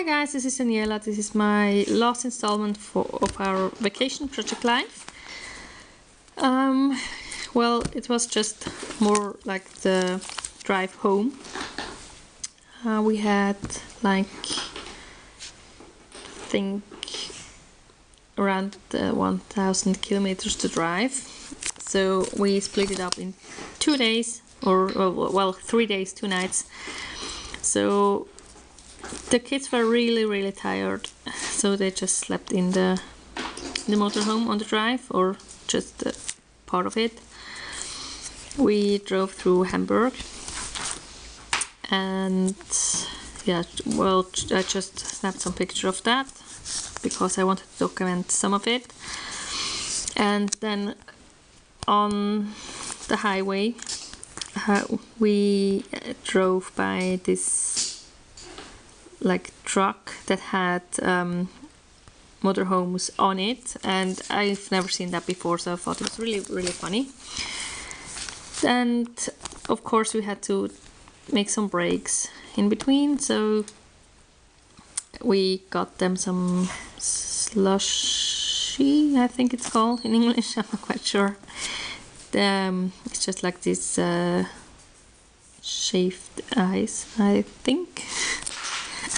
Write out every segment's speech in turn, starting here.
Hi guys, this is Daniela. This is my last installment of our vacation project life. Well, it was just more like the drive home. We had I think around 1,000 kilometers to drive. So we split it up in 2 days, or well, 3 days, 2 nights. So the kids were really tired, so they just slept in the motorhome on the drive, or just part of it. We drove through Hamburg, and yeah, well, I just snapped some picture of that because I wanted to document some of it. And then on the highway we drove by this truck that had motorhomes on it, and I've never seen that before, so I thought it was really funny. And of course we had to make some breaks in between, so we got them some slushy, I think it's called in English, I'm not quite sure. It's just like this shaved ice, I think.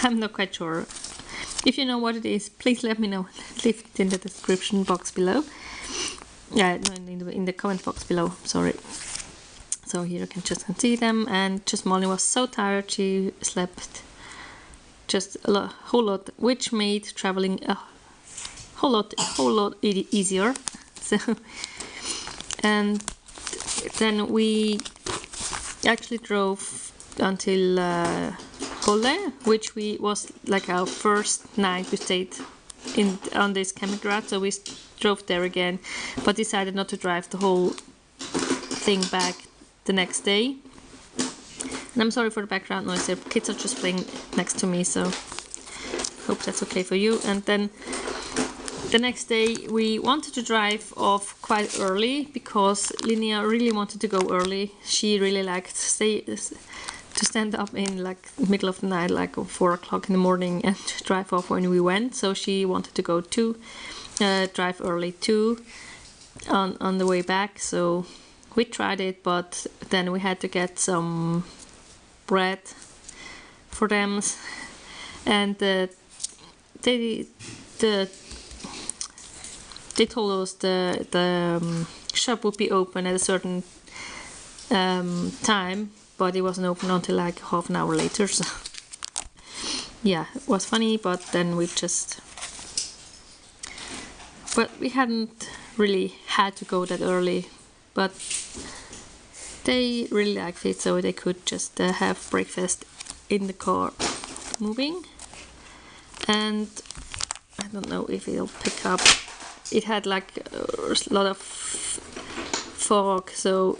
I'm not quite sure. If you know what it is, please let me know. Leave it in the description box below. Yeah, no, in the comment box below, sorry. So here you can just see them, and just Molly was so tired, she slept just a whole lot, which made traveling a whole lot easier. So, and then we actually drove until Kolle, which was like our first night we stayed on this camping, so we drove there again, but decided not to drive the whole thing back the next day. And I'm sorry for the background noise, the kids are just playing next to me, so hope that's okay for you. And then the next day we wanted to drive off quite early because Linnea really wanted to go early. She really liked to stand up in middle of the night, like 4 o'clock in the morning, and drive off when we went. So she wanted to go drive early too on the way back. So we tried it, but then we had to get some bread for them, and they told us the shop would be open at a certain time, but it wasn't open until like half an hour later. So yeah, it was funny, but then we hadn't really had to go that early, but they really liked it, so they could just have breakfast in the car moving. And I don't know if it'll pick up, it had like a lot of fog, so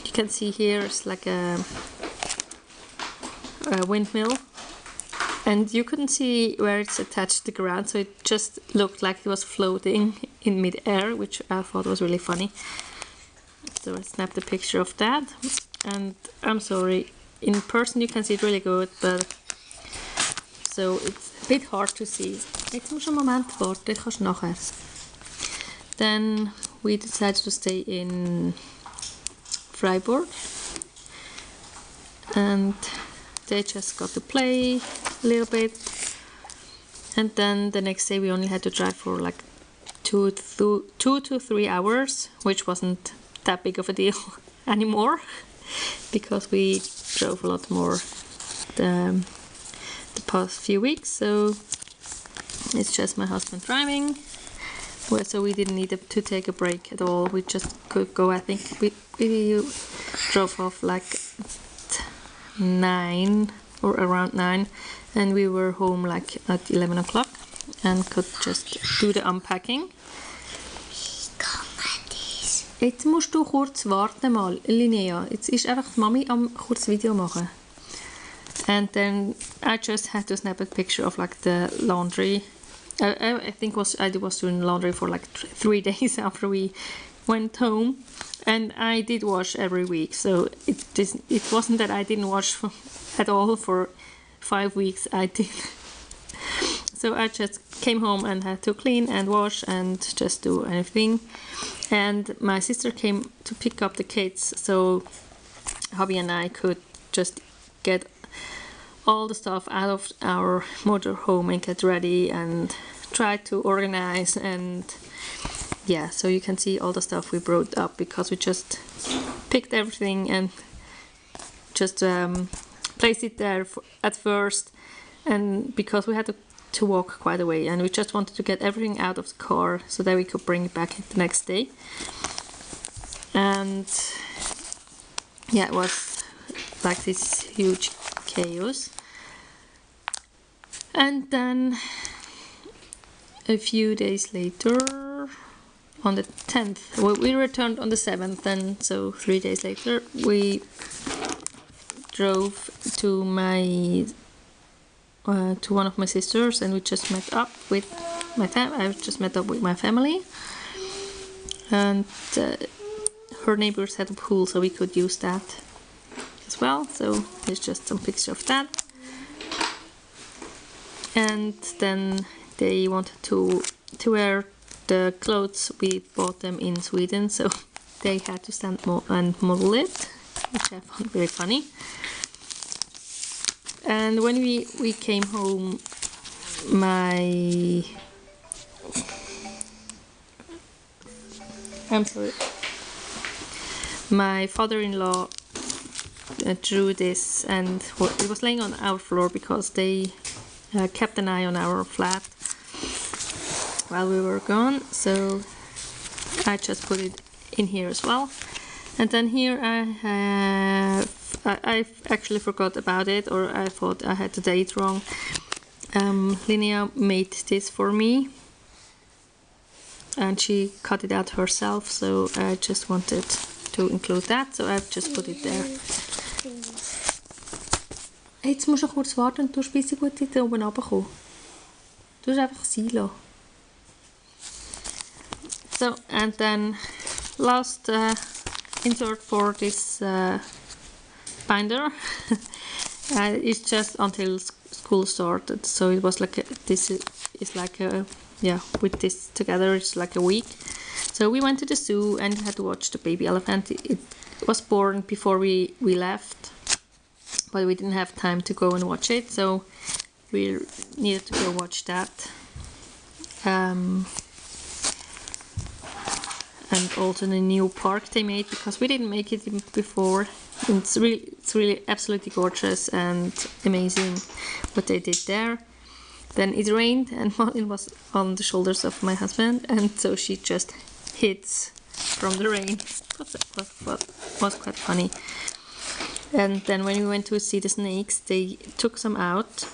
you can see here it's like a windmill, and you couldn't see where it's attached to the ground, so it just looked like it was floating in mid-air, which I thought was really funny. So I snapped a picture of that, and I'm sorry, in person you can see it really good, but so it's a bit hard to see. Jetzt musst du einen Moment warten, kannst nachher. Then we decided to stay in Freiburg, and they just got to play a little bit, and then the next day we only had to drive for like 2 to 3 hours, which wasn't that big of a deal anymore because we drove a lot more the past few weeks, so it's just my husband driving. Well, so we didn't need to take a break at all, we just could go. I think we drove off like 9 or around 9, and we were home like at 11 o'clock and could just do the unpacking. Jetzt musst du kurz warten mal, Linnea. Jetzt ist einfach die Mami am kurz Video machen. And then I just had to snap a picture of like the laundry. I think I was doing laundry for like 3 days after we went home, and I did wash every week, so it wasn't that I didn't wash at all for 5 weeks. I did So I just came home and had to clean and wash and just do anything. And my sister came to pick up the kids, so Hobby and I could just get all the stuff out of our motorhome and get ready and try to organize. And yeah, so you can see all the stuff we brought up, because we just picked everything and just placed it there at first, and because we had to walk quite a way, and we just wanted to get everything out of the car so that we could bring it back the next day. And yeah, it was like this huge chaos. And then a few days later, on the 10th, well, we returned on the 7th, and so 3 days later we drove to to one of my sisters, and we just met up with my family. I just met up with my family, and her neighbors had a pool, so we could use that as well. So there's just some picture of that. And then they wanted to wear the clothes we bought them in Sweden, so they had to stand and model it, which I found very funny. And when we came home, my father-in-law drew this, and it was laying on our floor because they kept an eye on our flat while we were gone, so I just put it in here as well. And then here I actually forgot about it, or I thought I had the date wrong. Linnea made this for me, and she cut it out herself, so I just wanted to include that, so I've just put it there. Jetzt musst du kurz warten und du spielst gut da oben runterkommen. Du musst einfach sein lassen. So, and then last insert for this binder. It's just until school started, so it was like this is like a, yeah, with this together it's like a week. So we went to the zoo and had to watch the baby elephant. It was born before we left, but we didn't have time to go and watch it, so we needed to go watch that. And also the new park they made, because we didn't make it before. It's really absolutely gorgeous and amazing what they did there. Then it rained, and Malin was on the shoulders of my husband, and so she just hits from the rain. Was quite funny. And then when we went to see the snakes, they took some out,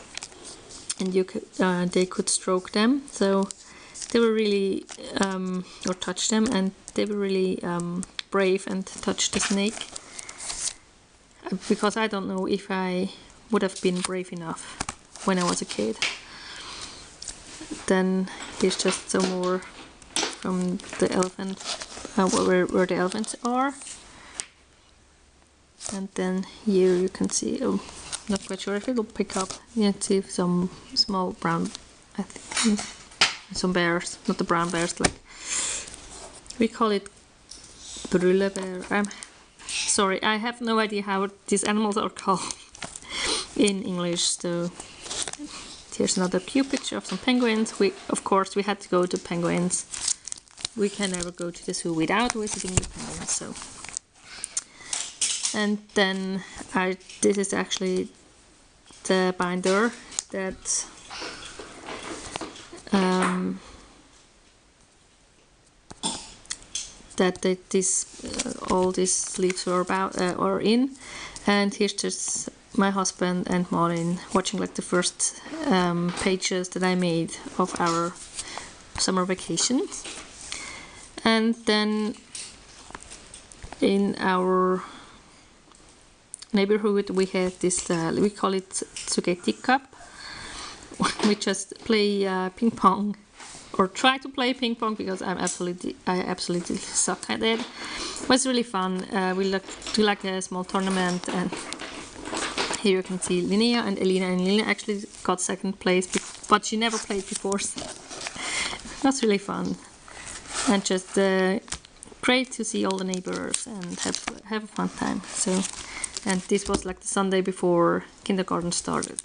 and they could stroke them. So they were really, or touch them, and they were really brave and touched the snake. Because I don't know if I would have been brave enough when I was a kid. Then here's just some more from the elephant, where the elephants are. And then here you can see, not quite sure if it will pick up. You can see some small brown, I think, some bears, not the brown bears, like we call it brullebeer. I'm sorry, I have no idea how these animals are called in English. So here's another cute picture of some penguins. Of course we had to go to penguins. We can never go to the zoo without visiting the penguins. So, and then this is actually the binder that all these sleeves were are in. And here's just my husband and Malin watching like the first pages that I made of our summer vacations. And then in our neighborhood we had this, we call it Tsugeti Cup. We just play ping pong, or try to play ping pong, because I absolutely suck at it. It was really fun. We do like a small tournament, and here you can see Linnea and Elina. And Elina actually got second place but she never played before, so that's really fun. And just great to see all the neighbors and have a fun time. So, and this was like the Sunday before kindergarten started.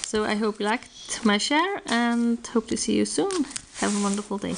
So I hope you liked my share and hope to see you soon. Have a wonderful day.